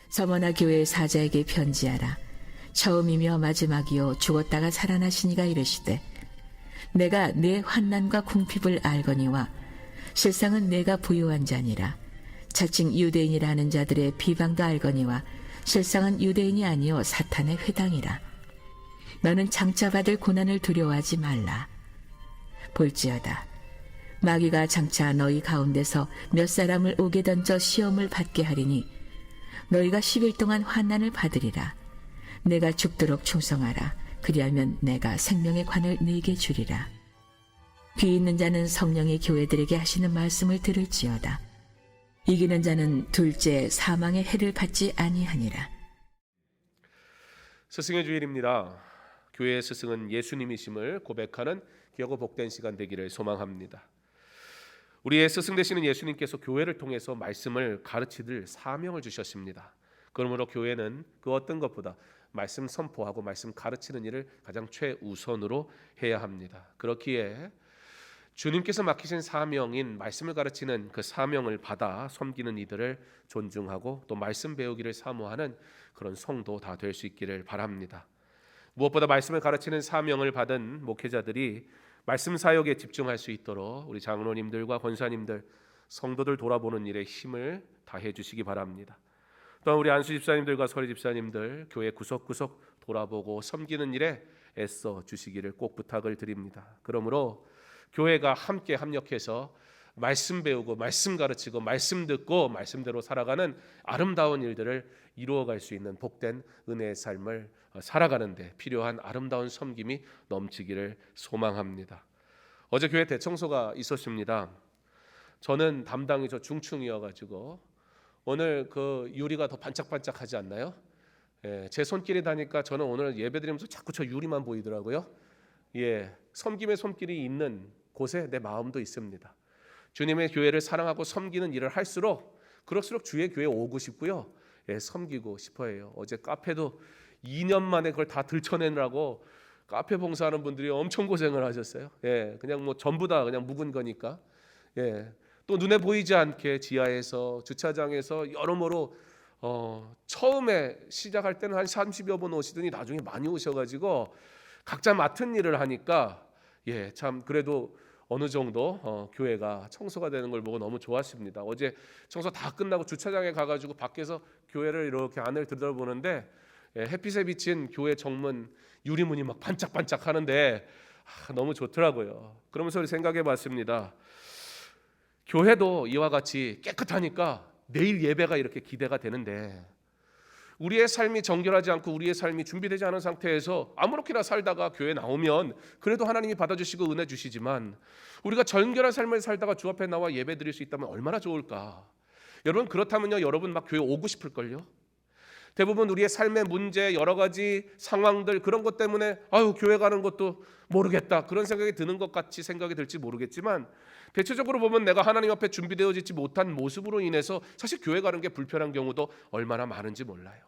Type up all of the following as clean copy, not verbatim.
서머나 교회 사자에게 편지하라. 처음이며 마지막이요 죽었다가 살아나시니가 이르시되 내가 내 환난과 궁핍을 알거니와 실상은 내가 부유한 자니라. 자칭 유대인이라 하는 자들의 비방도 알거니와 실상은 유대인이 아니요 사탄의 회당이라. 너는 장차 받을 고난을 두려워하지 말라. 볼지어다 마귀가 장차 너희 가운데서 몇 사람을 옥에 던져 시험을 받게 하리니 너희가 10일 동안 환난을 받으리라. 내가 죽도록 충성하라. 그리하면 내가 생명의 관을 네게 주리라. 귀 있는 자는 성령의 교회들에게 하시는 말씀을 들을지어다. 이기는 자는 둘째 사망의 해를 받지 아니하니라. 스승의 주일입니다. 교회의 스승은 예수님이심을 고백하는 귀하고 복된 시간 되기를 소망합니다. 우리의 스승 되시는 예수님께서 교회를 통해서 말씀을 가르치들 사명을 주셨습니다. 그러므로 교회는 그 어떤 것보다 말씀 선포하고 말씀 가르치는 일을 가장 최우선으로 해야 합니다. 그렇기에 주님께서 맡기신 사명인 말씀을 가르치는 그 사명을 받아 섬기는 이들을 존중하고 또 말씀 배우기를 사모하는 그런 성도 다 될 수 있기를 바랍니다. 무엇보다 말씀을 가르치는 사명을 받은 목회자들이 말씀 사역에 집중할 수 있도록 우리 장로님들과 권사님들, 성도들 돌아보는 일에 힘을 다해 주시기 바랍니다. 또한 우리 안수 집사님들과 서리 집사님들 교회 구석구석 돌아보고 섬기는 일에 애써 주시기를 꼭 부탁을 드립니다. 그러므로 교회가 함께 합력해서 말씀 배우고 말씀 가르치고 말씀 듣고 말씀대로 살아가는 아름다운 일들을 이루어갈 수 있는 복된 은혜의 삶을 살아가는 데 필요한 아름다운 섬김이 넘치기를 소망합니다. 어제 교회 대청소가 있었습니다. 저는 담당이 중충이어가지고 오늘 그 유리가 더 반짝반짝하지 않나요? 제 손길이 닿으니까 저는 오늘 예배드리면서 자꾸 저 유리만 보이더라고요. 섬김의 손길이 있는 곳에 내 마음도 있습니다. 주님의 교회를 사랑하고 섬기는 일을 할수록 그럴수록 주의 교회에 오고 싶고요. 섬기고 싶어해요. 어제 카페도 2년 만에 그걸 다 들춰내느라고 카페 봉사하는 분들이 엄청 고생을 하셨어요. 그냥 뭐 전부 다 그냥 묵은 거니까. 또 눈에 보이지 않게 지하에서 주차장에서 여러모로 처음에 시작할 때는 한 30여 분 오시더니 나중에 많이 오셔가지고 각자 맡은 일을 하니까 참 그래도 어느 정도 교회가 청소가 되는 걸 보고 너무 좋았습니다. 어제 청소 다 끝나고 주차장에 가가지고 밖에서 교회를 이렇게 안을 들여다보는데 햇빛에 비친 교회 정문 유리문이 막 반짝반짝 하는데 너무 좋더라고요. 그러면서 생각해 봤습니다. 교회도 이와 같이 깨끗하니까 내일 예배가 이렇게 기대가 되는데 우리의 삶이 정결하지 않고 우리의 삶이 준비되지 않은 상태에서 아무렇게나 살다가 교회 나오면 그래도 하나님이 받아주시고 은혜 주시지만 우리가 정결한 삶을 살다가 주 앞에 나와 예배 드릴 수 있다면 얼마나 좋을까. 여러분 그렇다면요 여러분 막 교회 오고 싶을걸요. 대부분 우리의 삶의 문제 여러 가지 상황들 그런 것 때문에 교회 가는 것도 모르겠다 그런 생각이 드는 것 같이 생각이 들지 모르겠지만 대체적으로 보면 내가 하나님 앞에 준비되어지지 못한 모습으로 인해서 사실 교회 가는 게 불편한 경우도 얼마나 많은지 몰라요.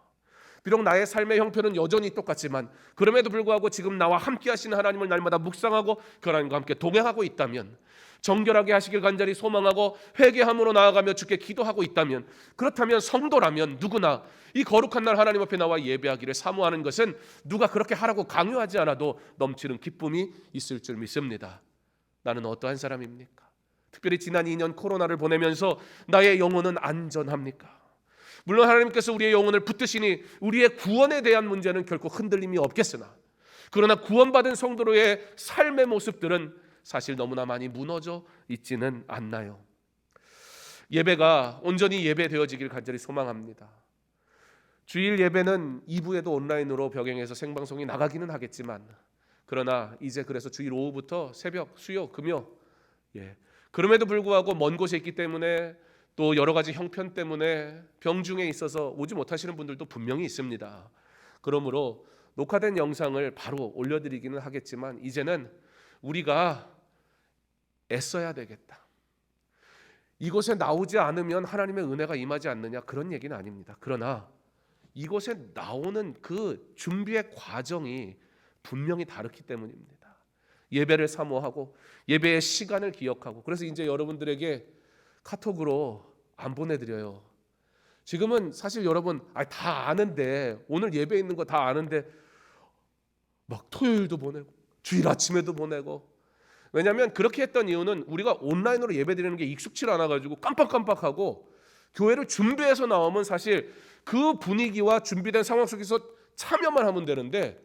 비록 나의 삶의 형편은 여전히 똑같지만 그럼에도 불구하고 지금 나와 함께 하시는 하나님을 날마다 묵상하고 그 하나님과 함께 동행하고 있다면 정결하게 하시길 간절히 소망하고 회개함으로 나아가며 주께 기도하고 있다면 그렇다면 성도라면 누구나 이 거룩한 날 하나님 앞에 나와 예배하기를 사모하는 것은 누가 그렇게 하라고 강요하지 않아도 넘치는 기쁨이 있을 줄 믿습니다. 나는 어떠한 사람입니까? 특별히 지난 2년 코로나를 보내면서 나의 영혼은 안전합니까? 물론 하나님께서 우리의 영혼을 붙드시니 우리의 구원에 대한 문제는 결코 흔들림이 없겠으나 그러나 구원받은 성도로의 삶의 모습들은 사실 너무나 많이 무너져 있지는 않나요? 예배가 온전히 예배되어지길 간절히 소망합니다. 주일 예배는 2부에도 온라인으로 병행해서 생방송이 나가기는 하겠지만 그러나 이제 그래서 주일 오후부터 새벽, 수요, 금요 그럼에도 불구하고 먼 곳에 있기 때문에 또 여러 가지 형편 때문에 병중에 있어서 오지 못하시는 분들도 분명히 있습니다. 그러므로 녹화된 영상을 바로 올려드리기는 하겠지만 이제는 우리가 애써야 되겠다. 이곳에 나오지 않으면 하나님의 은혜가 임하지 않느냐 그런 얘기는 아닙니다. 그러나 이곳에 나오는 그 준비의 과정이 분명히 다르기 때문입니다. 예배를 사모하고 예배의 시간을 기억하고 그래서 이제 여러분들에게 카톡으로 안 보내드려요. 지금은 사실 여러분 다 아는데, 오늘 예배 있는 거 다 아는데 막 토요일도 보내고 주일 아침에도 보내고. 왜냐하면 그렇게 했던 이유는 우리가 온라인으로 예배 드리는 게 익숙치 않아가지고 깜빡깜빡하고, 교회를 준비해서 나오면 사실 그 분위기와 준비된 상황 속에서 참여만 하면 되는데,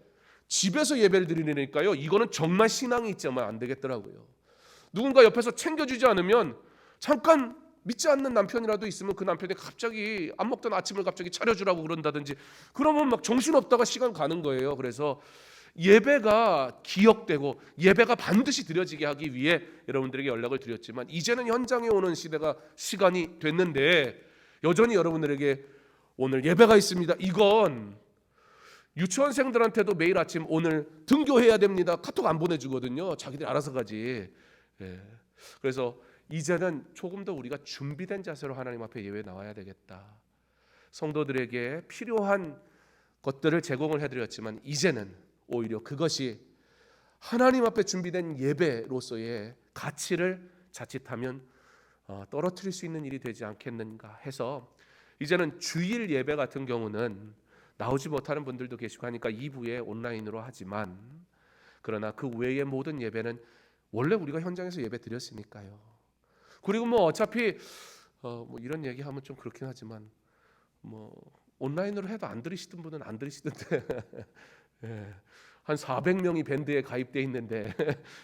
집에서 예배를 드리니까요, 이거는 정말 신앙이 있지만 안 되겠더라고요. 누군가 옆에서 챙겨주지 않으면, 잠깐 믿지 않는 남편이라도 있으면 그 남편이 갑자기 안 먹던 아침을 갑자기 차려주라고 그런다든지, 그러면 막 정신없다가 시간 가는 거예요. 그래서 예배가 기억되고 예배가 반드시 드려지게 하기 위해 여러분들에게 연락을 드렸지만, 이제는 현장에 오는 시간이 됐는데 여전히 여러분들에게 오늘 예배가 있습니다, 이건 유치원생들한테도 매일 아침 오늘 등교해야 됩니다 카톡 안 보내주거든요. 자기들이 알아서 가지. 그래서 이제는 조금 더 우리가 준비된 자세로 하나님 앞에 예배에 나와야 되겠다. 성도들에게 필요한 것들을 제공을 해드렸지만, 이제는 오히려 그것이 하나님 앞에 준비된 예배로서의 가치를 자칫하면 떨어뜨릴 수 있는 일이 되지 않겠는가 해서, 이제는 주일 예배 같은 경우는 나오지 못하는 분들도 계시고 하니까 2부에 온라인으로 하지만, 그러나 그 외의 모든 예배는 원래 우리가 현장에서 예배 드렸으니까요. 그리고 뭐 어차피 뭐 이런 얘기하면 좀 그렇긴 하지만, 뭐 온라인으로 해도 안 들으시던 분은 안 들으시던데 한 400명이 밴드에 가입돼 있는데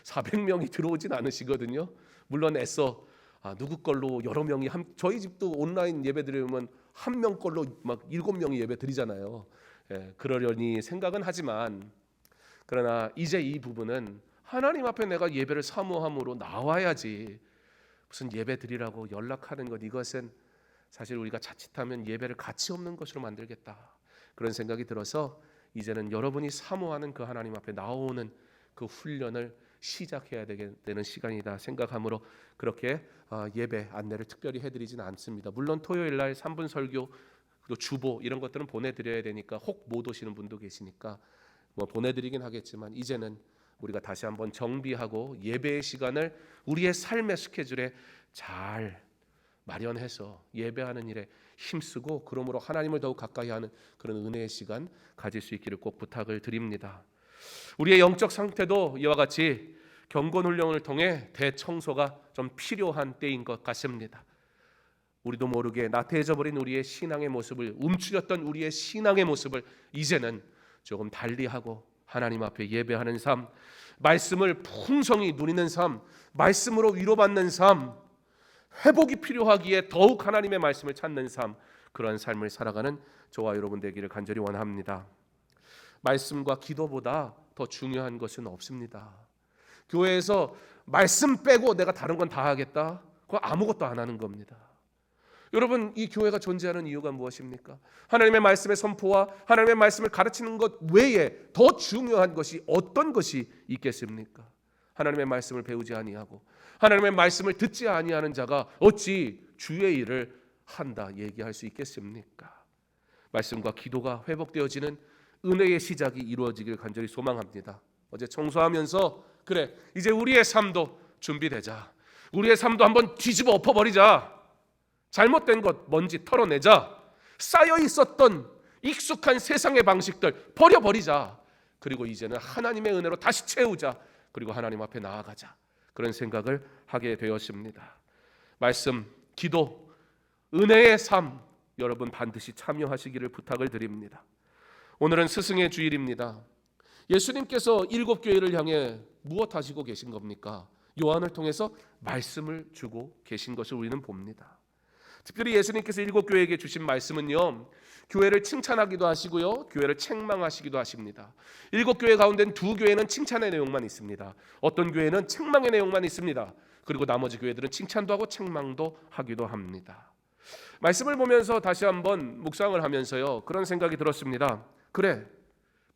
400명이 들어오진 않으시거든요. 물론 애써 누구 걸로 여러 명이 저희 집도 온라인 예배 드리면 한 명 걸로 막 7명이 예배 드리잖아요. 그러려니 생각은 하지만, 그러나 이제 이 부분은 하나님 앞에 내가 예배를 사모함으로 나와야지, 무슨 예배 드리라고 연락하는 것, 이것은 사실 우리가 자칫하면 예배를 가치 없는 것으로 만들겠다, 그런 생각이 들어서 이제는 여러분이 사모하는 그 하나님 앞에 나오는 그 훈련을 시작해야 되는 시간이다 생각하므로 그렇게 예배 안내를 특별히 해드리지는 않습니다. 물론 토요일 날 3분 설교, 또 주보 이런 것들은 보내드려야 되니까 혹 못 오시는 분도 계시니까 뭐 보내드리긴 하겠지만, 이제는 우리가 다시 한번 정비하고 예배의 시간을 우리의 삶의 스케줄에 잘 마련해서 예배하는 일에 힘쓰고, 그러므로 하나님을 더욱 가까이 하는 그런 은혜의 시간 가질 수 있기를 꼭 부탁을 드립니다. 우리의 영적 상태도 이와 같이 경건 훈련을 통해 대청소가 좀 필요한 때인 것 같습니다. 우리도 모르게 나태해져 버린 우리의 신앙의 모습을, 움츠렸던 우리의 신앙의 모습을 이제는 조금 달리하고 하나님 앞에 예배하는 삶, 말씀을 풍성히 누리는 삶, 말씀으로 위로받는 삶, 회복이 필요하기에 더욱 하나님의 말씀을 찾는 삶, 그러한 삶을 살아가는 저와 여러분 되기를 간절히 원합니다. 말씀과 기도보다 더 중요한 것은 없습니다. 교회에서 말씀 빼고 내가 다른 건 다 하겠다, 그거 아무것도 안 하는 겁니다. 여러분, 이 교회가 존재하는 이유가 무엇입니까? 하나님의 말씀의 선포와 하나님의 말씀을 가르치는 것 외에 더 중요한 것이 어떤 것이 있겠습니까? 하나님의 말씀을 배우지 아니하고 하나님의 말씀을 듣지 아니하는 자가 어찌 주의 일을 한다 얘기할 수 있겠습니까? 말씀과 기도가 회복되어지는 은혜의 시작이 이루어지길 간절히 소망합니다. 어제 청소하면서 그래, 이제 우리의 삶도 준비되자, 우리의 삶도 한번 뒤집어 엎어버리자, 잘못된 것 먼지 털어내자, 쌓여 있었던 익숙한 세상의 방식들 버려버리자, 그리고 이제는 하나님의 은혜로 다시 채우자, 그리고 하나님 앞에 나아가자, 그런 생각을 하게 되었습니다. 말씀, 기도, 은혜의 삶, 여러분 반드시 참여하시기를 부탁을 드립니다. 오늘은 스승의 주일입니다. 예수님께서 7교회를 향해 무엇 하시고 계신 겁니까? 요한을 통해서 말씀을 주고 계신 것을 우리는 봅니다. 특별히 예수님께서 7교회에게 주신 말씀은요, 교회를 칭찬하기도 하시고요, 교회를 책망하시기도 하십니다. 7교회 가운데는 2교회는 칭찬의 내용만 있습니다. 어떤 교회는 책망의 내용만 있습니다. 그리고 나머지 교회들은 칭찬도 하고 책망도 하기도 합니다. 말씀을 보면서 다시 한번 묵상을 하면서요, 그런 생각이 들었습니다. 그래,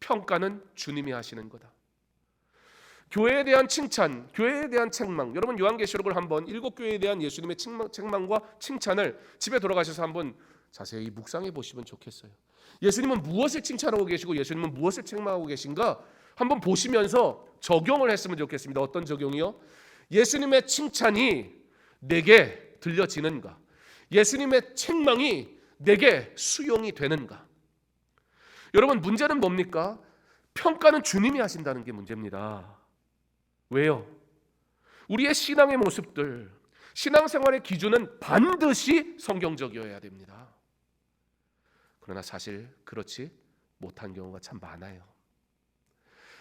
평가는 주님이 하시는 거다. 교회에 대한 칭찬, 교회에 대한 책망, 여러분 요한계시록을 한번 7교회에 대한 예수님의 책망과 칭찬을 집에 돌아가셔서 한번 자세히 묵상해 보시면 좋겠어요. 예수님은 무엇을 칭찬하고 계시고 예수님은 무엇을 책망하고 계신가 한번 보시면서 적용을 했으면 좋겠습니다. 어떤 적용이요? 예수님의 칭찬이 내게 들려지는가, 예수님의 책망이 내게 수용이 되는가? 여러분, 문제는 뭡니까? 평가는 주님이 하신다는 게 문제입니다. 왜요? 우리의 신앙의 모습들, 신앙생활의 기준은 반드시 성경적이어야 됩니다. 그러나 사실 그렇지 못한 경우가 참 많아요.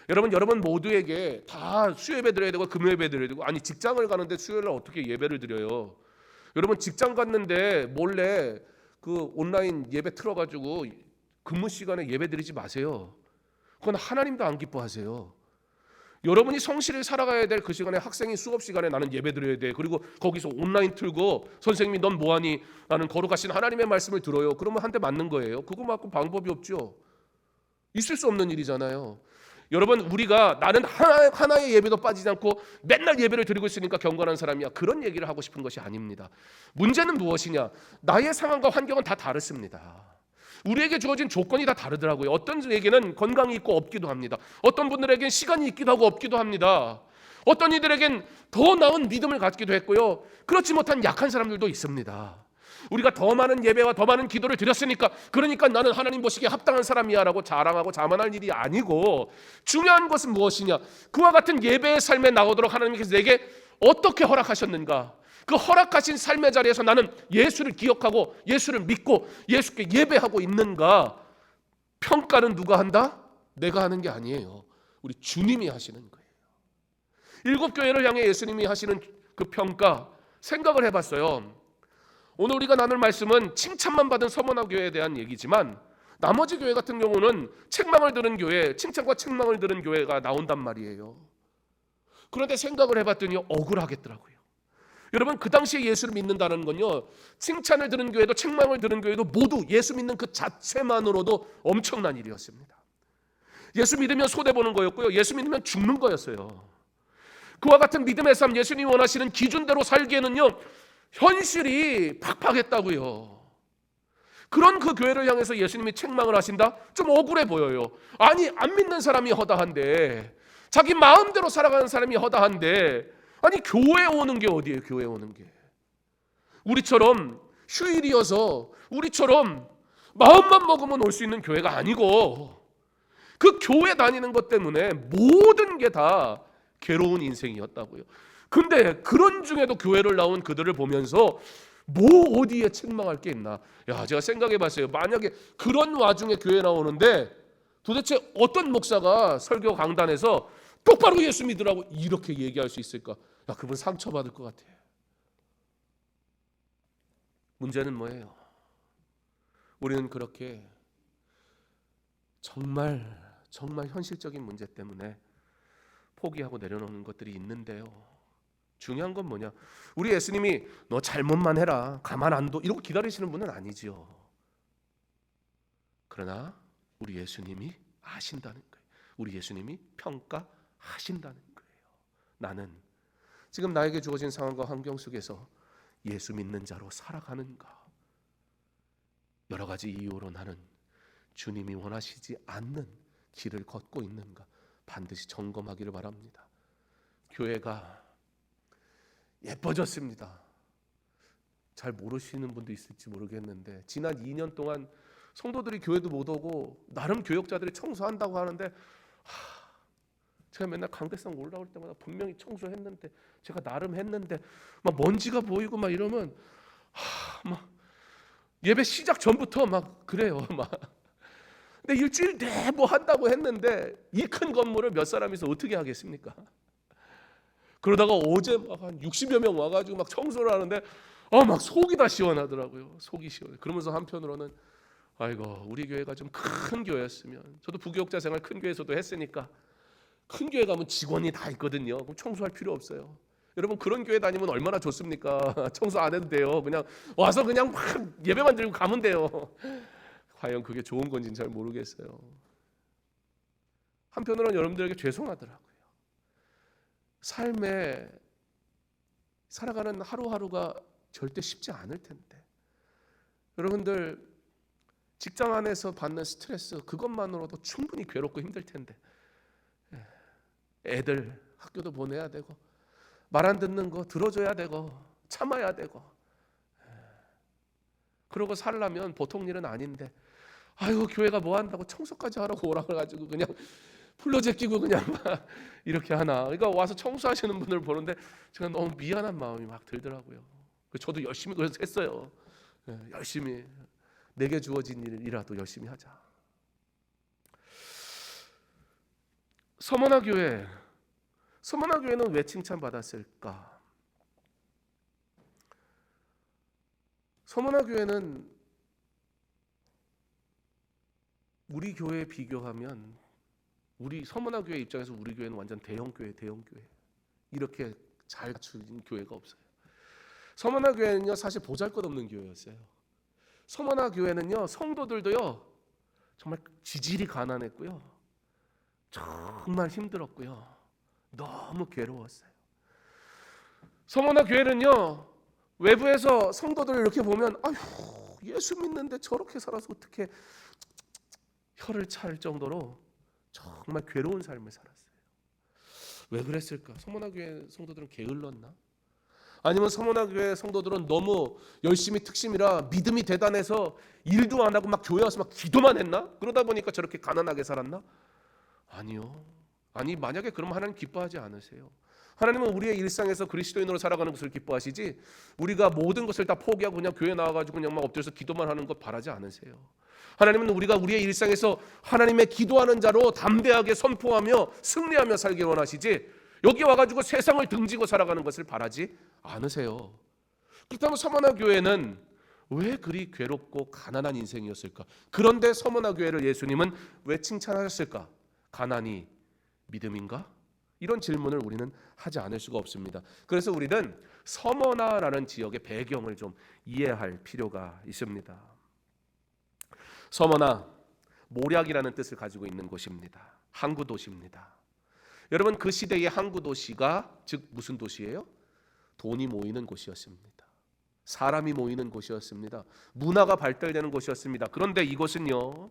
여러분 모두에게 다 수요예배 드려야 되고 금요예배 드려야 되고, 아니 직장을 가는데 수요일날 어떻게 예배를 드려요? 여러분 직장 갔는데 몰래 그 온라인 예배 틀어가지고 근무 시간에 예배 드리지 마세요. 그건 하나님도 안 기뻐하세요. 여러분이 성실히 살아가야 될 그 시간에 학생이 수업 시간에 나는 예배 드려야 돼. 그리고 거기서 온라인 틀고 선생님이 넌 뭐하니? 나는 거룩하신 하나님의 말씀을 들어요. 그러면 한 대 맞는 거예요. 그거 맞고 방법이 없죠. 있을 수 없는 일이잖아요. 여러분, 우리가 나는 하나의 예배도 빠지지 않고 맨날 예배를 드리고 있으니까 경건한 사람이야, 그런 얘기를 하고 싶은 것이 아닙니다. 문제는 무엇이냐? 나의 상황과 환경은 다 다릅니다. 우리에게 주어진 조건이 다 다르더라고요. 어떤 이에게는 건강이 있고 없기도 합니다. 어떤 분들에겐 시간이 있기도 하고 없기도 합니다. 어떤 이들에겐 더 나은 믿음을 갖기도 했고요, 그렇지 못한 약한 사람들도 있습니다. 우리가 더 많은 예배와 더 많은 기도를 드렸으니까, 그러니까 나는 하나님 보시기에 합당한 사람이야 라고 자랑하고 자만할 일이 아니고, 중요한 것은 무엇이냐? 그와 같은 예배의 삶에 나오도록 하나님께서 내게 어떻게 허락하셨는가? 그 허락하신 삶의 자리에서 나는 예수를 기억하고 예수를 믿고 예수께 예배하고 있는가? 평가는 누가 한다? 내가 하는 게 아니에요. 우리 주님이 하시는 거예요. 일곱 교회를 향해 예수님이 하시는 그 평가, 생각을 해봤어요. 오늘 우리가 나눌 말씀은 칭찬만 받은 서머나 교회에 대한 얘기지만, 나머지 교회 같은 경우는 책망을 들은 교회, 칭찬과 책망을 들은 교회가 나온단 말이에요. 그런데 생각을 해봤더니 억울하겠더라고요. 여러분, 그 당시에 예수를 믿는다는 건요, 칭찬을 들은 교회도 책망을 들은 교회도 모두 예수 믿는 그 자체만으로도 엄청난 일이었습니다. 예수 믿으면 손해보는 거였고요, 예수 믿으면 죽는 거였어요. 그와 같은 믿음의 삶, 예수님이 원하시는 기준대로 살기에는요, 현실이 팍팍했다고요. 그런 그 교회를 향해서 예수님이 책망을 하신다? 좀 억울해 보여요. 아니, 안 믿는 사람이 허다한데, 자기 마음대로 살아가는 사람이 허다한데, 아니 교회 오는 게 어디예요? 교회 오는 게 우리처럼 휴일이어서 우리처럼 마음만 먹으면 올 수 있는 교회가 아니고, 그 교회 다니는 것 때문에 모든 게 다 괴로운 인생이었다고요. 근데 그런 중에도 교회를 나온 그들을 보면서 뭐 어디에 책망할 게 있나? 야, 제가 생각해 봤어요. 만약에 그런 와중에 교회 나오는데 도대체 어떤 목사가 설교 강단에서 똑바로 예수 믿으라고 이렇게 얘기할 수 있을까? 야, 그분 상처받을 것 같아. 문제는 뭐예요? 우리는 그렇게 정말 현실적인 문제 때문에 포기하고 내려놓는 것들이 있는데요, 중요한 건 뭐냐? 우리 예수님이 너 잘못만 해라, 가만 안 둬, 이러고 기다리시는 분은 아니지요. 그러나 우리 예수님이 아신다는 거예요. 우리 예수님이 평가하신다는 거예요. 나는 지금 나에게 주어진 상황과 환경 속에서 예수 믿는 자로 살아가는가? 여러 가지 이유로 나는 주님이 원하시지 않는 길을 걷고 있는가? 반드시 점검하기를 바랍니다. 교회가 예뻐졌습니다. 잘 모르시는 분도 있을지 모르겠는데, 지난 2년 동안 성도들이 교회도 못 오고 나름 교역자들이 청소한다고 하는데, 제가 맨날 강대상 올라올 때마다 분명히 청소했는데, 제가 나름 했는데 막 먼지가 보이고 막 이러면 막 예배 시작 전부터 막 그래요. 막 근데 일주일 내 뭐 한다고 했는데 이 큰 건물을 몇 사람이서 어떻게 하겠습니까? 그러다가 어제 막 한 60여 명 와가지고 막 청소를 하는데 막 속이 다 시원하더라고요. 속이 시원해. 그러면서 한편으로는 아이고, 우리 교회가 좀 큰 교회였으면, 저도 부교육자 생활 큰 교회에서도 했으니까 큰 교회 가면 직원이 다 있거든요. 그럼 청소할 필요 없어요. 여러분, 그런 교회 다니면 얼마나 좋습니까? 청소 안 해도 돼요. 그냥 와서 그냥 막 예배만 드리고 가면 돼요. 과연 그게 좋은 건지는 잘 모르겠어요. 한편으로는 여러분들에게 죄송하더라고요. 삶에 살아가는 하루하루가 절대 쉽지 않을 텐데, 여러분들 직장 안에서 받는 스트레스, 그것만으로도 충분히 괴롭고 힘들 텐데, 애들 학교도 보내야 되고, 말 안 듣는 거 들어줘야 되고, 참아야 되고, 그러고 살려면 보통 일은 아닌데, 아이고 교회가 뭐 한다고 청소까지 하라고 오라 그래가지고 그냥 풀로 제끼고 그냥 막 이렇게 하나. 그러니까 와서 청소하시는 분을 보는데 제가 너무 미안한 마음이 막 들더라고요. 저도 열심히 그래서 했어요. 열심히 내게 주어진 일이라도 열심히 하자. 서머나 교회는 왜 칭찬받았을까? 서머나 교회는 우리 교회에 비교하면, 우리 서머나 교회 입장에서 우리 교회는 완전 대형 교회. 이렇게 잘 갖춘 교회가 없어요. 서머나 교회는요 사실 보잘것없는 교회였어요. 서머나 교회는요 성도들도요 정말 지질이 가난했고요, 정말 힘들었고요, 너무 괴로웠어요. 서머나 교회는요 외부에서 성도들을 이렇게 보면 아휴 예수 믿는데 저렇게 살아서 어떻게, 혀를 찰 정도로 정말 괴로운 삶을 살았어요. 왜 그랬을까? 서머나 교회 성도들은 게을렀나? 아니면 서머나 교회 성도들은 너무 열심히 특심이라 믿음이 대단해서 일도 안 하고 막 교회 와서 막 기도만 했나? 그러다 보니까 저렇게 가난하게 살았나? 아니요. 아니 만약에 그러면 하나님 기뻐하지 않으세요. 하나님은 우리의 일상에서 그리스도인으로 살아가는 것을 기뻐하시지, 우리가 모든 것을 다 포기하고 그냥 교회 나와가지고 그냥 막 엎드려서 기도만 하는 것 바라지 않으세요. 하나님은 우리가 우리의 일상에서 하나님의 기도하는 자로 담대하게 선포하며 승리하며 살길 원하시지, 여기 와가지고 세상을 등지고 살아가는 것을 바라지 않으세요. 그렇다면 서머나 교회는 왜 그리 괴롭고 가난한 인생이었을까? 그런데 서머나 교회를 예수님은 왜 칭찬하셨을까? 가난이 믿음인가? 이런 질문을 우리는 하지 않을 수가 없습니다. 그래서 우리는 서머나라는 지역의 배경을 좀 이해할 필요가 있습니다. 서머나, 모략이라는 뜻을 가지고 있는 곳입니다. 항구 도시입니다. 여러분 그 시대의 항구 도시가 즉 무슨 도시예요? 돈이 모이는 곳이었습니다. 사람이 모이는 곳이었습니다. 문화가 발달되는 곳이었습니다. 그런데 이곳은요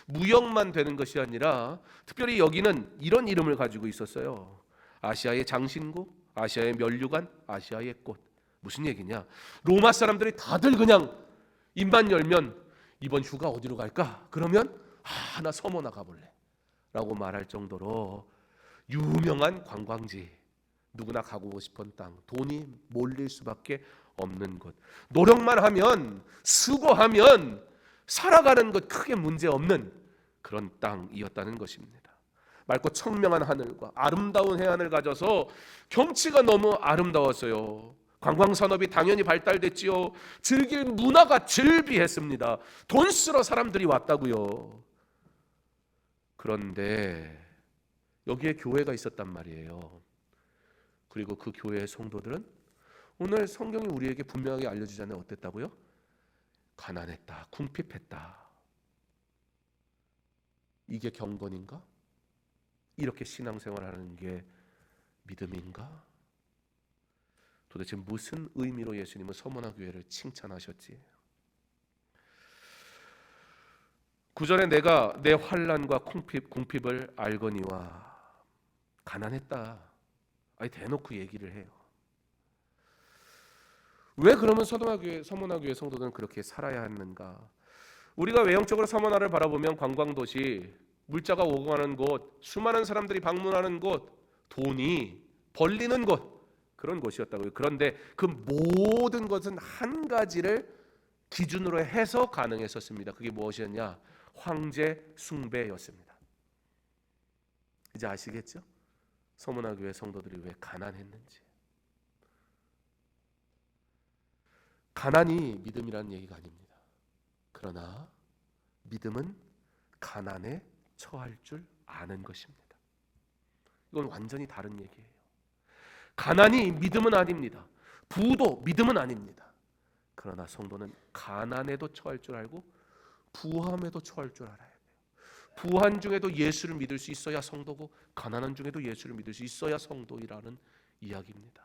무역만 되는 것이 아니라 특별히 여기는 이런 이름을 가지고 있었어요. 아시아의 장신구, 아시아의 면류관, 아시아의 꽃. 무슨 얘기냐? 로마 사람들이 다들 그냥 입만 열면 이번 휴가 어디로 갈까? 그러면 나 서머나 가볼래 라고 말할 정도로 유명한 관광지, 누구나 가고 싶은 땅, 돈이 몰릴 수밖에 없는 곳, 노력만 하면, 수고하면 살아가는 것 크게 문제없는 그런 땅이었다는 것입니다. 맑고 청명한 하늘과 아름다운 해안을 가져서 경치가 너무 아름다웠어요. 관광산업이 당연히 발달됐지요. 즐길 문화가 즐비했습니다. 돈 쓰러 사람들이 왔다고요. 그런데 여기에 교회가 있었단 말이에요. 그리고 그 교회의 성도들은 오늘 성경이 우리에게 분명하게 알려주잖아요. 어땠다고요? 가난했다, 궁핍했다. 이게 경건인가? 이렇게 신앙생활하는 게 믿음인가? 도대체 무슨 의미로 예수님은 서머나 교회를 칭찬하셨지? 9절에 내가 내 환난과 궁핍을 알거니와, 가난했다. 아니 대놓고 얘기를 해요. 왜 그러면 서머나 교회 성도들은 그렇게 살아야 하는가? 우리가 외형적으로 서머나를 바라보면 관광도시, 물자가 오고 가는 곳, 수많은 사람들이 방문하는 곳, 돈이 벌리는 곳, 그런 곳이었다고요. 그런데 그 모든 것은 한 가지를 기준으로 해서 가능했었습니다. 그게 무엇이었냐? 황제 숭배였습니다. 이제 아시겠죠? 서머나 교회 성도들이 왜 가난했는지. 가난이 믿음이라는 얘기가 아닙니다. 그러나 믿음은 가난에 처할 줄 아는 것입니다. 이건 완전히 다른 얘기예요. 가난이 믿음은 아닙니다. 부도 믿음은 아닙니다. 그러나 성도는 가난에도 처할 줄 알고 부함에도 처할 줄 알아야 돼요. 부한 중에도 예수를 믿을 수 있어야 성도고, 가난한 중에도 예수를 믿을 수 있어야 성도이라는 이야기입니다.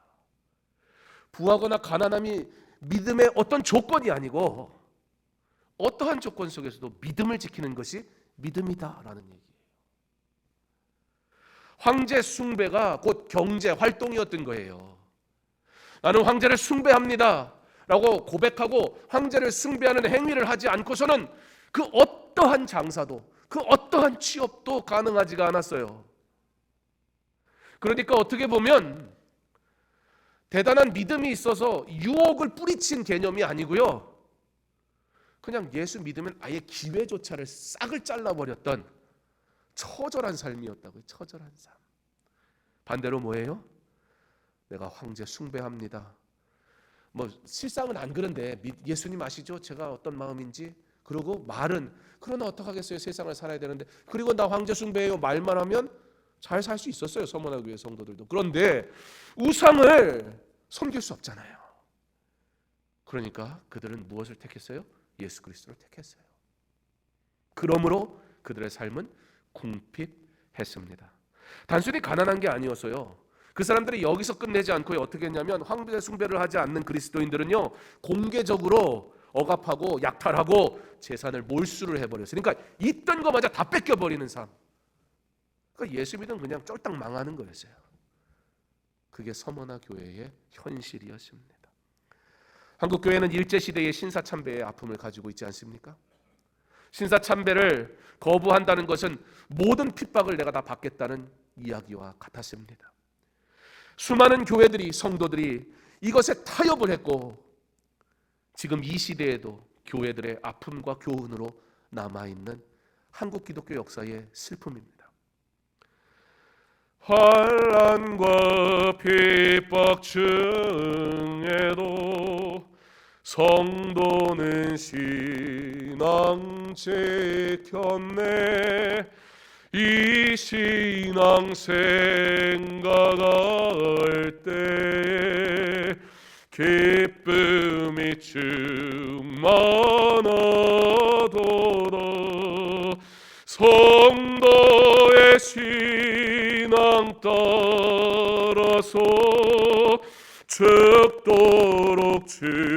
부하거나 가난함이 믿음의 어떤 조건이 아니고, 어떠한 조건 속에서도 믿음을 지키는 것이 믿음이다라는 얘기예요. 황제 숭배가 곧 경제 활동이었던 거예요. 나는 황제를 숭배합니다. 라고 고백하고 황제를 숭배하는 행위를 하지 않고서는 그 어떠한 장사도, 그 어떠한 취업도 가능하지가 않았어요. 그러니까 어떻게 보면 대단한 믿음이 있어서 유혹을 뿌리친 개념이 아니고요, 그냥 예수 믿으면 아예 기회조차를 싹을 잘라버렸던 처절한 삶이었다고요. 처절한 삶. 반대로 뭐예요? 내가 황제 숭배합니다. 뭐 실상은 안 그런데 예수님 아시죠? 제가 어떤 마음인지. 그러고 말은 그러나 어떡하겠어요? 세상을 살아야 되는데. 그리고 나 황제 숭배해요 말만 하면 잘 살 수 있었어요. 서머나 교회 성도들도. 그런데 우상을 섬길 수 없잖아요. 그러니까 그들은 무엇을 택했어요? 예수 그리스도를 택했어요. 그러므로 그들의 삶은 궁핍했습니다. 단순히 가난한 게 아니었어요. 그 사람들이 여기서 끝내지 않고 어떻게 했냐면, 황제 숭배를 하지 않는 그리스도인들은요, 공개적으로 억압하고 약탈하고 재산을 몰수를 해버렸어요. 그러니까 있던 거마저 다 뺏겨버리는 삶. 그러니까 예수 믿으면 그냥 쫄딱 망하는 거였어요. 그게 서머나 교회의 현실이었습니다. 한국 교회는 일제시대의 신사참배의 아픔을 가지고 있지 않습니까? 신사참배를 거부한다는 것은 모든 핍박을 내가 다 받겠다는 이야기와 같았습니다. 수많은 교회들이, 성도들이 이것에 타협을 했고, 지금 이 시대에도 교회들의 아픔과 교훈으로 남아있는 한국 기독교 역사의 슬픔입니다. 환난과 핍박 중에도 성도는 신앙 지켰네. 이 신앙 생각할 때 기쁨이 충만하도다. 성도의 신앙 따라서 죽도록 충성하겠네.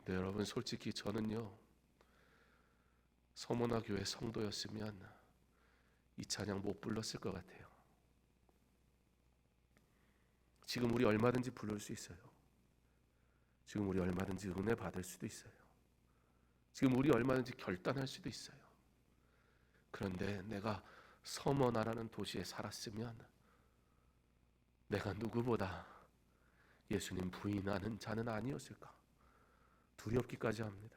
네, 여러분, 솔직히 저는요, 서머나 교회 성도였으면 이 찬양 못 불렀을 것 같아요. 지금 우리 얼마든지 부를 수 있어요. 지금 우리 얼마든지 은혜 받을 수도 있어요. 지금 우리 얼마든지 결단할 수도 있어요. 그런데 내가 서머나라는 도시에 살았으면 내가 누구보다 예수님 부인하는 자는 아니었을까 두렵기까지 합니다.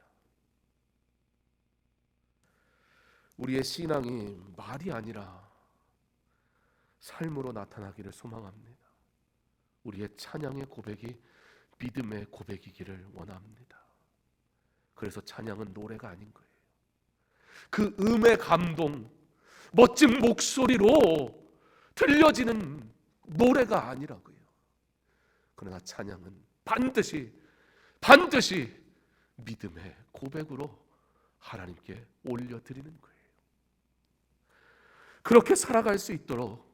우리의 신앙이 말이 아니라 삶으로 나타나기를 소망합니다. 우리의 찬양의 고백이 믿음의 고백이기를 원합니다. 그래서 찬양은 노래가 아닌 거예요. 그 음의 감동, 멋진 목소리로 들려지는 노래가 아니라고요. 그러나 찬양은 반드시 믿음의 고백으로 하나님께 올려드리는 거예요. 그렇게 살아갈 수 있도록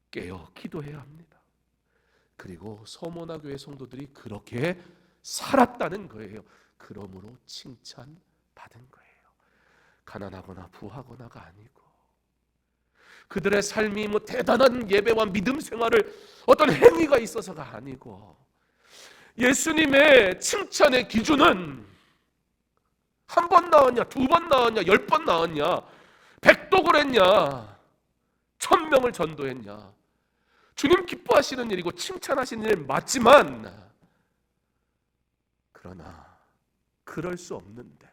깨어 기도해야 합니다. 그리고 서머나 교회 성도들이 그렇게 살았다는 거예요. 그러므로 칭찬받은 거예요. 가난하거나 부하거나가 아니고, 그들의 삶이 뭐 대단한 예배와 믿음 생활을 어떤 행위가 있어서가 아니고, 예수님의 칭찬의 기준은 한 번 나왔냐, 두 번 나왔냐, 10번 나왔냐, 100독을 했냐, 1000명을 전도했냐. 주님 기뻐하시는 일이고 칭찬하시는 일 맞지만, 그러나 그럴 수 없는데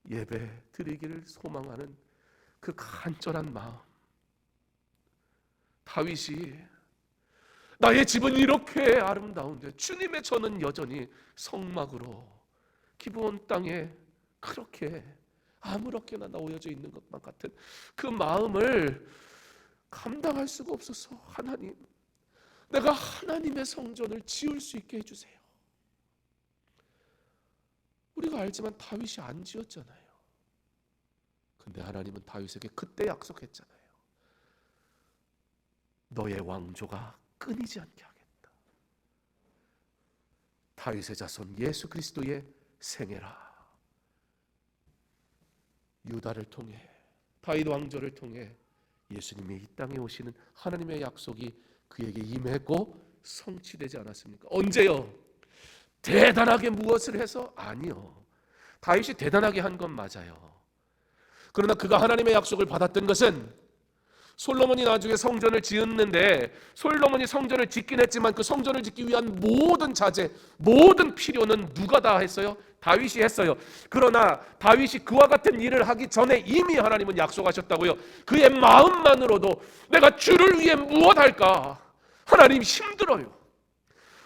예배 드리기를 소망하는 그 간절한 마음. 다윗이 나의 집은 이렇게 아름다운데 주님의 전은 여전히 성막으로 기브온 땅에 그렇게 아무렇게나 놓여져 있는 것만 같은 그 마음을 감당할 수가 없어서, 하나님, 내가 하나님의 성전을 지을 수 있게 해주세요. 우리가 알지만 다윗이 안 지었잖아요. 근데 하나님은 다윗에게 그때 약속했잖아요. 너의 왕조가 끊이지 않게 하겠다. 다윗의 자손 예수 그리스도의 생애라 유다를 통해 다윗 왕조를 통해 예수님이 이 땅에 오시는 하나님의 약속이 그에게 임했고 성취되지 않았습니까? 언제요? 대단하게 무엇을 해서? 아니요. 다윗이 대단하게 한 건 맞아요. 그러나 그가 하나님의 약속을 받았던 것은 솔로몬이 나중에 성전을 지었는데 솔로몬이 성전을 짓긴 했지만 그 성전을 짓기 위한 모든 자재, 모든 필요는 누가 다 했어요? 다윗이 했어요. 그러나 다윗이 그와 같은 일을 하기 전에 이미 하나님은 약속하셨다고요. 그의 마음만으로도 내가 주를 위해 무엇할까? 하나님 힘들어요.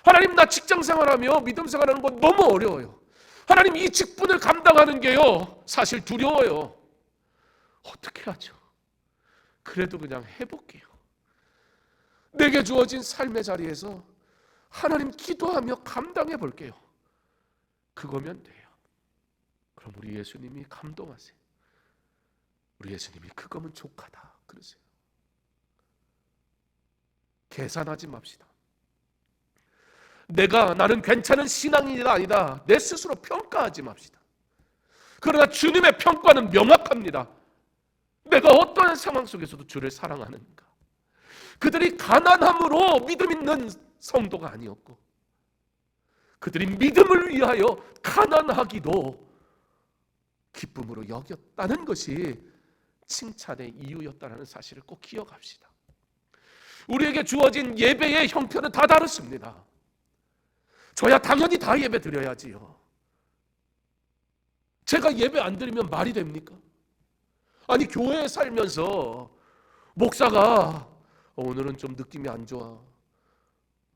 하나님 나 직장생활하며 믿음생활하는 건 너무 어려워요. 하나님 이 직분을 감당하는 게요 사실 두려워요. 어떻게 하죠? 그래도 그냥 해볼게요. 내게 주어진 삶의 자리에서 하나님 기도하며 감당해 볼게요. 그거면 돼요. 그럼 우리 예수님이 감동하세요. 우리 예수님이 그거면 족하다 그러세요. 계산하지 맙시다. 나는 괜찮은 신앙인이다 아니다 내 스스로 평가하지 맙시다. 그러나 주님의 평가는 명확합니다. 내가 어떠한 상황 속에서도 주를 사랑하는가. 그들이 가난함으로 믿음 있는 성도가 아니었고 그들이 믿음을 위하여 가난하기도 기쁨으로 여겼다는 것이 칭찬의 이유였다는 사실을 꼭 기억합시다. 우리에게 주어진 예배의 형편은 다 다릅니다. 저야 당연히 다 예배 드려야지요. 제가 예배 안 드리면 말이 됩니까? 아니 교회에 살면서 목사가 오늘은 좀 느낌이 안 좋아,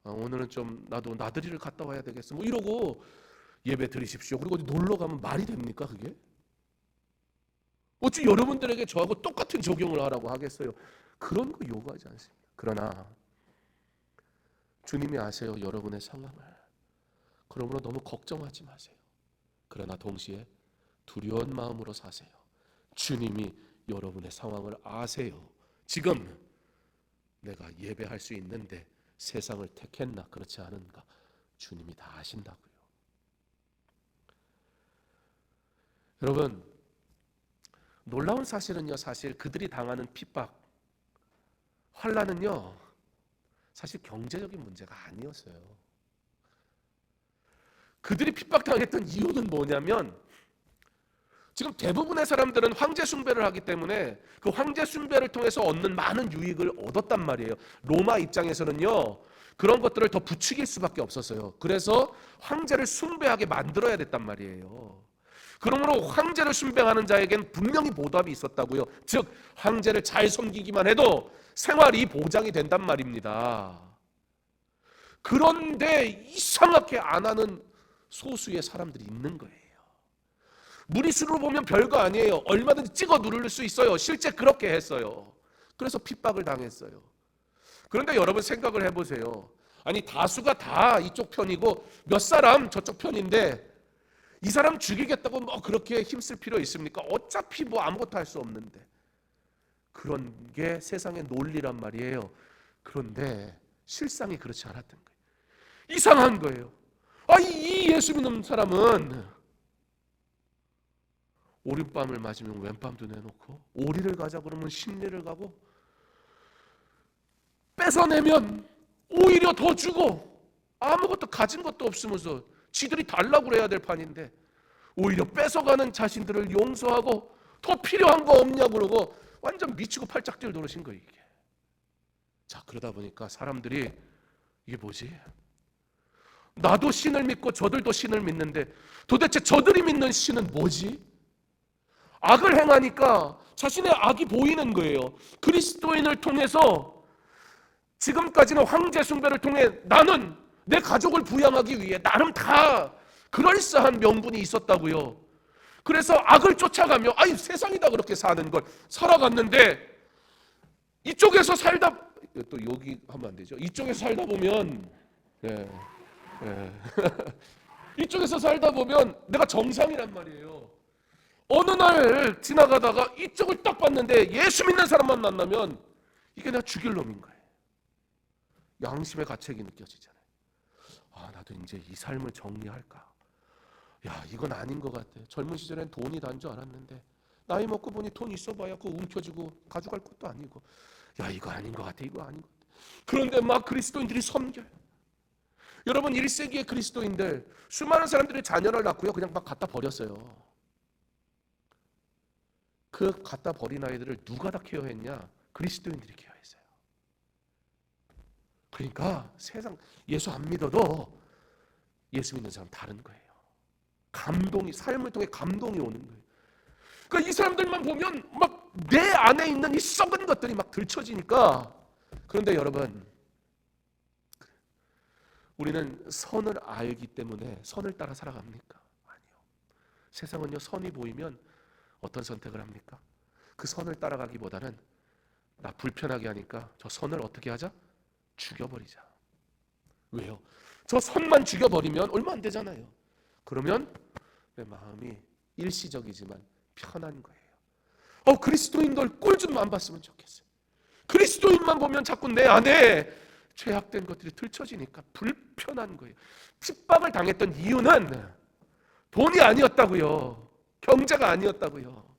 오늘은 좀 나도 나들이를 갔다 와야 되겠어 뭐 이러고 예배 드리십시오. 그리고 놀러 가면 말이 됩니까 그게? 어찌 여러분들에게 저하고 똑같은 적용을 하라고 하겠어요? 그런 거 요구하지 않습니다. 그러나 주님이 아세요 여러분의 상황을. 그러므로 너무 걱정하지 마세요. 그러나 동시에 두려운 마음으로 사세요. 주님이 여러분의 상황을 아세요. 지금 내가 예배할 수 있는데 세상을 택했나 그렇지 않은가 주님이 다 아신다고요. 여러분 놀라운 사실은요 사실 그들이 당하는 핍박, 환난은요 사실 경제적인 문제가 아니었어요. 그들이 핍박당했던 이유는 뭐냐면 지금 대부분의 사람들은 황제 숭배를 하기 때문에 그 황제 숭배를 통해서 얻는 많은 유익을 얻었단 말이에요. 로마 입장에서는요 그런 것들을 더 부추길 수밖에 없었어요. 그래서 황제를 숭배하게 만들어야 됐단 말이에요. 그러므로 황제를 숭배하는 자에겐 분명히 보답이 있었다고요. 즉 황제를 잘 섬기기만 해도 생활이 보장이 된단 말입니다. 그런데 이상하게 안 하는 소수의 사람들이 있는 거예요. 무리수로 보면 별거 아니에요. 얼마든지 찍어 누를 수 있어요. 실제 그렇게 했어요. 그래서 핍박을 당했어요. 그런데 여러분 생각을 해보세요. 아니 다수가 다 이쪽 편이고 몇 사람 저쪽 편인데 이 사람 죽이겠다고 뭐 그렇게 힘쓸 필요 있습니까? 어차피 뭐 아무것도 할 수 없는데. 그런 게 세상의 논리란 말이에요. 그런데 실상이 그렇지 않았던 거예요. 이상한 거예요. 이 예수 믿는 사람은 오른밤을 맞으면 왼밤도 내놓고 오리를 가자 그러면 십리를 가고 뺏어내면 오히려 더 주고 아무것도 가진 것도 없으면서 지들이 달라고 그래야 될 판인데 오히려 뺏어가는 자신들을 용서하고 더 필요한 거 없냐고 그러고 완전 미치고 팔짝뛸 노릇인 거예요 이게. 자 그러다 보니까 사람들이 이게 뭐지? 나도 신을 믿고 저들도 신을 믿는데 도대체 저들이 믿는 신은 뭐지? 악을 행하니까 자신의 악이 보이는 거예요. 그리스도인을 통해서 지금까지는 황제 숭배를 통해 나는 내 가족을 부양하기 위해 나름 다 그럴싸한 명분이 있었다고요. 그래서 악을 쫓아가며 세상이 다 그렇게 사는 걸 살아갔는데 이쪽에서 살다 또 여기 하면 안 되죠. 이쪽에서 살다 보면 이쪽에서 살다 보면 내가 정상이란 말이에요. 어느 날 지나가다가 이쪽을 딱 봤는데 예수 믿는 사람만 만나면 이게 내가 죽일 놈인 거예요. 양심의 가책이 느껴지잖아요. 나도 이제 이 삶을 정리할까? 이건 아닌 것 같아. 젊은 시절엔 돈이 단 줄 알았는데 나이 먹고 보니 돈 있어봐야 그거 움켜쥐고 가져갈 것도 아니고, 야 이거 아닌 것 같아, 이거 아닌 것 같아. 그런데 막 그리스도인들이 섬겨요. 여러분 1세기의 그리스도인들 수많은 사람들이 자녀를 낳고요 그냥 막 갖다 버렸어요. 그 갖다 버린 아이들을 누가 다 케어했냐? 그리스도인들이 케어했어요. 그러니까 세상 예수 안 믿어도 예수 믿는 사람 다른 거예요. 감동이, 삶을 통해 감동이 오는 거예요. 그러니까 이 사람들만 보면 막 내 안에 있는 이 썩은 것들이 막 들춰지니까. 그런데 여러분, 우리는 선을 알기 때문에 선을 따라 살아갑니까? 아니요. 세상은요 선이 보이면 어떤 선택을 합니까? 그 선을 따라가기보다는 나 불편하게 하니까 저 선을 어떻게 하자? 죽여버리자. 왜요? 저 선만 죽여버리면 얼마 안 되잖아요. 그러면 내 마음이 일시적이지만 편한 거예요. 그리스도인들 꼴 좀 안 봤으면 좋겠어요. 그리스도인만 보면 자꾸 내 안에 죄악된 것들이 들춰지니까 불편한 거예요. 핍박을 당했던 이유는 돈이 아니었다고요. 경제가 아니었다고요.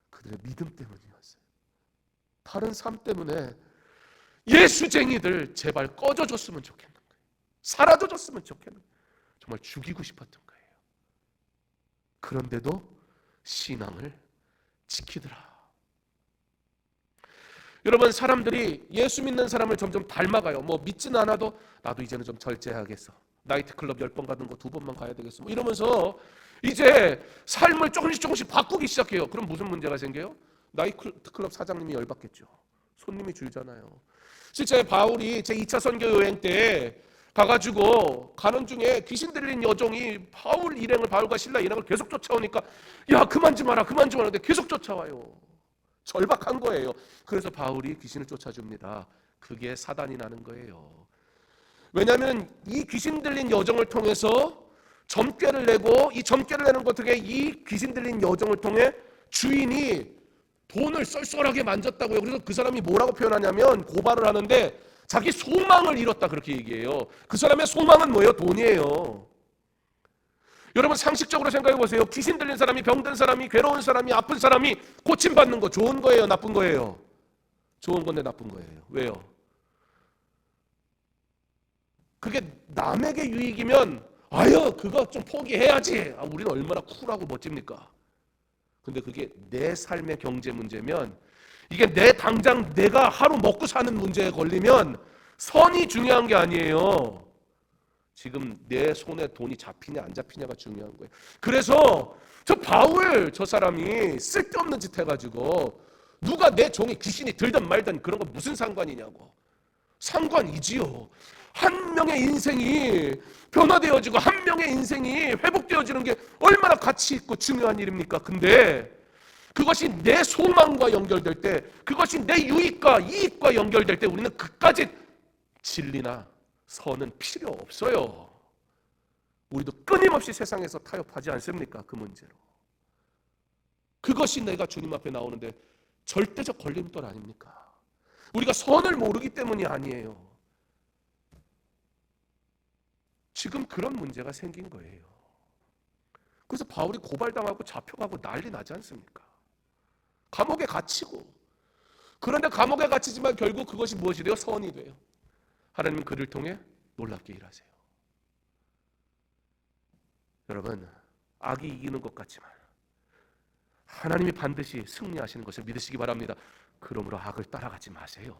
그들의 믿음 때문이었어요. 다른 삶 때문에 예수쟁이들 제발 꺼져줬으면 좋겠는 거예요. 사라져줬으면 좋겠는 거예요. 정말 죽이고 싶었던 거예요. 그런데도 신앙을 지키더라. 여러분 사람들이 예수 믿는 사람을 점점 닮아가요. 뭐 믿지는 않아도 나도 이제는 좀 절제해야겠어. 나이트클럽 10번 가는 거 2번만 가야 되겠어. 뭐 이러면서 이제 삶을 조금씩 바꾸기 시작해요. 그럼 무슨 문제가 생겨요? 나이트클럽 사장님이 열받겠죠. 손님이 줄잖아요. 실제 바울이 제 2차 선교 여행 때 가가지고 가는 중에 귀신 들린 여종이 바울과 실라 일행을 계속 쫓아오니까 야 그만 좀 하라 근데 계속 쫓아와요. 절박한 거예요. 그래서 바울이 귀신을 쫓아줍니다. 그게 사단이 나는 거예요. 왜냐하면 이 귀신 들린 여종을 통해서 점괘를 내고 이 점괘를 내는 것 중에 이 귀신 들린 여종을 통해 주인이 돈을 쏠쏠하게 만졌다고요. 그래서 그 사람이 뭐라고 표현하냐면 고발을 하는데 자기 소망을 잃었다 그렇게 얘기해요. 그 사람의 소망은 뭐예요? 돈이에요. 여러분 상식적으로 생각해 보세요. 귀신 들린 사람이, 병든 사람이, 괴로운 사람이, 아픈 사람이 고침받는 거 좋은 거예요? 나쁜 거예요? 좋은 건데 나쁜 거예요. 왜요? 그게 남에게 유익이면 아유 그거 좀 포기해야지. 우리는 얼마나 쿨하고 멋집니까? 근데 그게 내 삶의 경제 문제면, 이게 당장 내가 하루 먹고 사는 문제에 걸리면 선이 중요한 게 아니에요. 지금 내 손에 돈이 잡히냐 안 잡히냐가 중요한 거예요. 그래서 저 사람이 쓸데없는 짓 해가지고 누가 내 종이 귀신이 들든 말든 그런 거 무슨 상관이냐고. 상관이지요. 한 명의 인생이 변화되어지고 한 명의 인생이 회복되어지는 게 얼마나 가치 있고 중요한 일입니까? 근데 그것이 내 소망과 연결될 때, 그것이 내 유익과 이익과 연결될 때 우리는 그까짓 진리나 선은 필요 없어요. 우리도 끊임없이 세상에서 타협하지 않습니까? 그 문제로. 그것이 내가 주님 앞에 나오는데 절대적 걸림돌 아닙니까? 우리가 선을 모르기 때문이 아니에요. 지금 그런 문제가 생긴 거예요. 그래서 바울이 고발당하고 잡혀가고 난리 나지 않습니까? 감옥에 갇히고. 그런데 감옥에 갇히지만 결국 그것이 무엇이 돼요? 선이 돼요. 하나님은 그를 통해 놀랍게 일하세요. 여러분, 악이 이기는 것 같지만 하나님이 반드시 승리하시는 것을 믿으시기 바랍니다. 그러므로 악을 따라가지 마세요.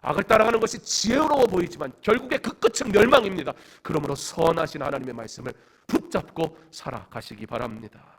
악을 따라가는 것이 지혜로워 보이지만 결국에 그 끝은 멸망입니다. 그러므로 선하신 하나님의 말씀을 붙잡고 살아가시기 바랍니다.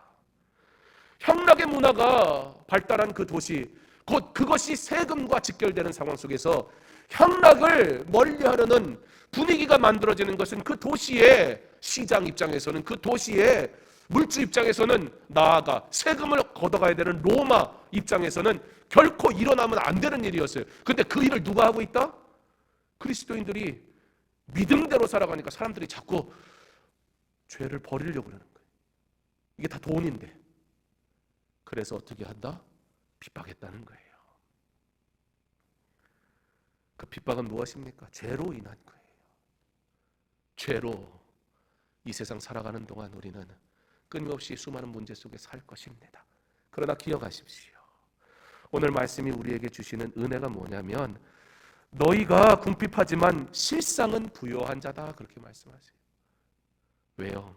향락의 문화가 발달한 그 도시, 곧 그것이 세금과 직결되는 상황 속에서 향락을 멀리하려는 분위기가 만들어지는 것은 그 도시의 시장 입장에서는, 그 도시의 물주 입장에서는, 나아가 세금을 걷어가야 되는 로마 입장에서는 결코 일어나면 안 되는 일이었어요. 근데 그 일을 누가 하고 있다? 그리스도인들이 믿음대로 살아가니까 사람들이 자꾸 죄를 버리려고 그러는 거예요. 이게 다 돈인데. 그래서 어떻게 한다? 핍박했다는 거예요. 그 핍박은 무엇입니까? 죄로 인한 거예요. 죄로 이 세상 살아가는 동안 우리는 끊임없이 수많은 문제 속에 살 것입니다. 그러나 기억하십시오. 오늘 말씀이 우리에게 주시는 은혜가 뭐냐면 너희가 궁핍하지만 실상은 부요한 자다, 그렇게 말씀하세요. 왜요?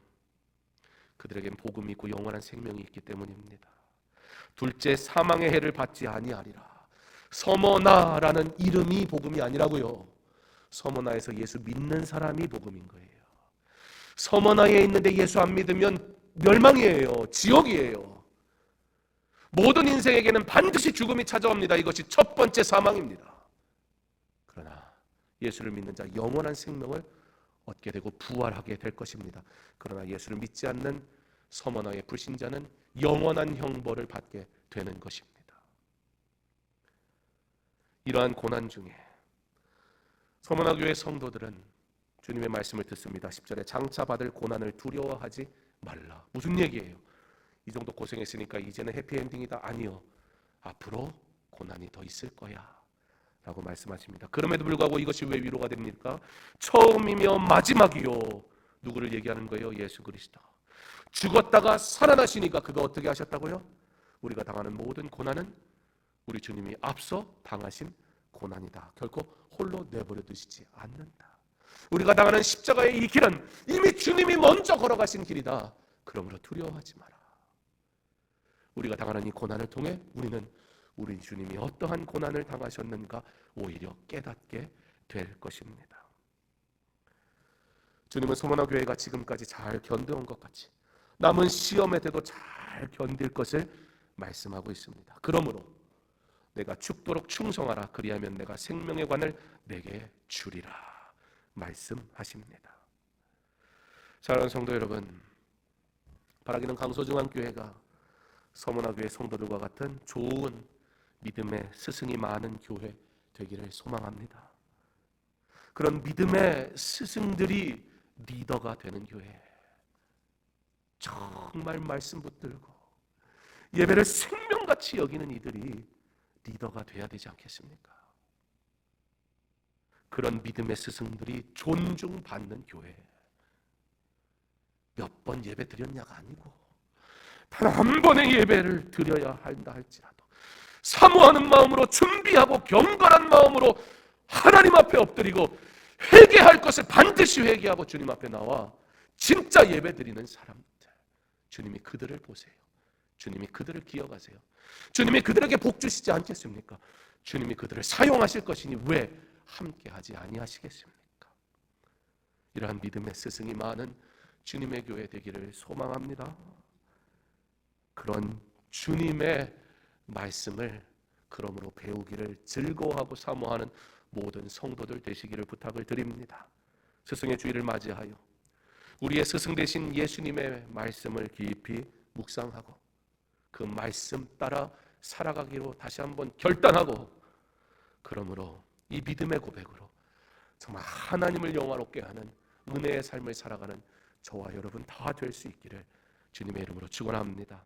그들에겐 복음이 있고 영원한 생명이 있기 때문입니다. 둘째, 사망의 해를 받지 아니하리라. 서머나라는 이름이 복음이 아니라고요. 서머나에서 예수 믿는 사람이 복음인 거예요. 서머나에 있는데 예수 안 믿으면 멸망이에요. 지옥이에요. 모든 인생에게는 반드시 죽음이 찾아옵니다. 이것이 첫 번째 사망입니다. 그러나 예수를 믿는 자 영원한 생명을 얻게 되고 부활하게 될 것입니다. 그러나 예수를 믿지 않는 서머나의 불신자는 영원한 형벌을 받게 되는 것입니다. 이러한 고난 중에 서머나 교회 성도들은 주님의 말씀을 듣습니다. 10절에 장차 받을 고난을 두려워하지 말라. 무슨 얘기예요? 이 정도 고생했으니까 이제는 해피엔딩이다. 아니요, 앞으로 고난이 더 있을 거야 라고 말씀하십니다. 그럼에도 불구하고 이것이 왜 위로가 됩니까? 처음이며 마지막이요. 누구를 얘기하는 거예요? 예수 그리스도. 죽었다가 살아나시니까 그거 어떻게 하셨다고요? 우리가 당하는 모든 고난은 우리 주님이 앞서 당하신 고난이다. 결코 홀로 내버려 두시지 않는다. 우리가 당하는 십자가의 이 길은 이미 주님이 먼저 걸어가신 길이다. 그러므로 두려워하지 마라. 우리가 당하는 이 고난을 통해 우리는 우리 주님이 어떠한 고난을 당하셨는가 오히려 깨닫게 될 것입니다. 주님은 소모나 교회가 지금까지 잘 견뎌온 것 같이 남은 시험에 대도 잘 견딜 것을 말씀하고 있습니다. 그러므로 내가 죽도록 충성하라. 그리하면 내가 생명의 관을 내게 주리라 말씀하십니다. 사랑하는 성도 여러분, 바라기는 강소중앙교회가 서머나 교회 성도들과 같은 좋은 믿음의 스승이 많은 교회 되기를 소망합니다. 그런 믿음의 스승들이 리더가 되는 교회, 정말 말씀 붙들고 예배를 생명같이 여기는 이들이 리더가 돼야 되지 않겠습니까? 그런 믿음의 스승들이 존중받는 교회, 몇 번 예배 드렸냐가 아니고 단 한 번의 예배를 드려야 한다 할지라도 사모하는 마음으로 준비하고 경건한 마음으로 하나님 앞에 엎드리고 회개할 것을 반드시 회개하고 주님 앞에 나와 진짜 예배 드리는 사람들, 주님이 그들을 보세요. 주님이 그들을 기억하세요. 주님이 그들에게 복 주시지 않겠습니까? 주님이 그들을 사용하실 것이니 왜 함께하지 아니하시겠습니까? 이러한 믿음의 스승이 많은 주님의 교회 되기를 소망합니다. 그런 주님의 말씀을 그러므로 배우기를 즐거워하고 사모하는 모든 성도들 되시기를 부탁을 드립니다. 스승의 주일을 맞이하여 우리의 스승 되신 예수님의 말씀을 깊이 묵상하고 그 말씀 따라 살아가기로 다시 한번 결단하고, 그러므로 이 믿음의 고백으로 정말 하나님을 영화롭게 하는 은혜의 삶을 살아가는 저와 여러분 다 될 수 있기를 주님의 이름으로 축원합니다.